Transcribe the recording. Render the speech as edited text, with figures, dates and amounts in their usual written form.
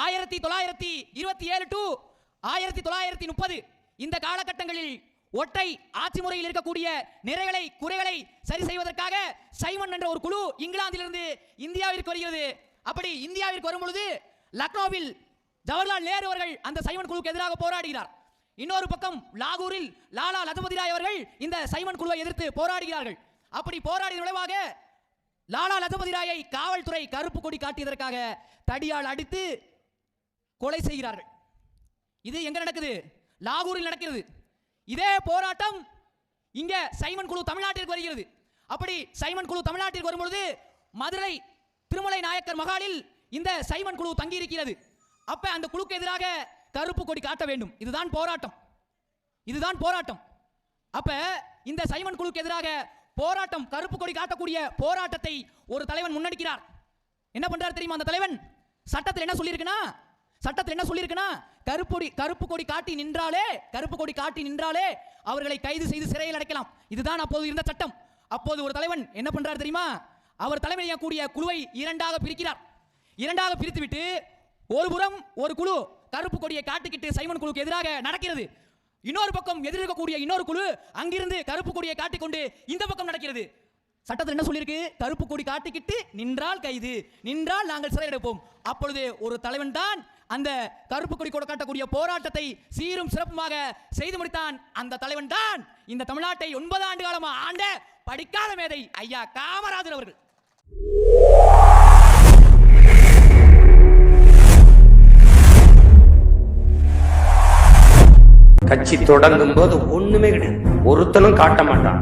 1927 to 1930 இந்த காலகட்டங்களில் ஒற்றை ஆட்சி முறையில் இருக்கக்கூடிய நிறைகளை குறைகளை சரி செய்வதற்காக சைமன் என்ற ஒரு குழு இங்கிலாந்திலிருந்து இந்தியாவிற்கு வருகிறது. அப்படி இந்தியாவிற்கு வரும் பொழுது லக்னோவில் ஜவஹர்லால் நேரு அவர்கள் அந்த சைமன் குழுவுக்கு எதிராக போராடுகிறார். இன்னொரு பக்கம் லாகூரில் லாலா லஜபதி ராய் அவர்கள் இந்த சைமன் குழுவை எதிர்த்து போராடுகிறார்கள். அப்படி போராடிய விளைவாக லாலா லஜபதி ராயை காவல்துறை கருப்பு கொடி காட்டியதற்காக தடியால் அடித்து கொலை செய்கிறார்கள். இது எங்க நடக்குது? லாகூரில் நடக்கிறது. இதே போராட்டம் இங்க சைமன் குழு தமிழ்நாட்டிற்கு வருகிறது. அப்படி சைமன் குழு தமிழ்நாட்டிற்கு வரும்பொழுது மதுரை திருமலை நாயக்கர் மகாலில் இந்த சைமன் குழு தங்கி இருக்கிறது. அப்ப அந்த குழுக்கு எதிராக கருப்பு கொடி காட்ட வேண்டும். இதுதான் போராட்டம், இதுதான் போராட்டம். அப்ப இந்த சைமன் குழுக்கு எதிராக போராட்டம், கருப்பு கொடி காட்டக்கூடிய போராட்டத்தை ஒரு தலைவன் முன்னெடுக்கிறார். என்ன பண்றார் தெரியுமா? அந்த தலைவன் சட்டத்தில் என்ன சொல்லியிருக்குன்னா கருப்பு கொடி காட்டி நின்றாலே அவர்களை கைது செய்து சிறையில் அடைக்கலாம். இதுதான் அப்போது இருந்த சட்டம். அப்போது ஒரு தலைவன் என்ன பண்றார் தெரியுமா? அவர் தலைமையில் கூடிய குழுவை இரண்டாக பிரிக்கிறார். இரண்டாக பிரித்துவிட்டு ஒரு புறம் ஒரு குழு கருப்பு கொடியை காட்டிக்கிட்டு சைமன் குழுக்கு எதிராக நடக்கிறது. இன்னொரு பக்கம் எதிர்க்கக்கூடிய இன்னொரு குழு அங்கிருந்து கருப்பு கொடியை காட்டிக்கொண்டு இந்த பக்கம் நடக்கிறது. சட்டத்தில் என்ன சொல்லியிருக்கு? கருப்பு கொடி காட்டிக்கிட்டு நின்றால் கைது, நின்றால் நாங்கள் சிறையில் அடைப்போம். அப்பொழுது ஒரு தலைவன் தான் அந்த கருப்பு கொடி கூட காட்டக்கூடிய போராட்டத்தை சீரும் சிறப்புமாக செய்து முடித்தான். அந்த தலைவன் தான் இந்த தமிழ்நாட்டை 9 ஆண்டு காலமாக ஆண்ட படிக்காத மேதை ஐயா காமராஜர் அவர்கள். கட்சி தொடங்கும் போது ஒண்ணுமே கிடையாது, ஒருத்தனும் காட்ட மாட்டான்.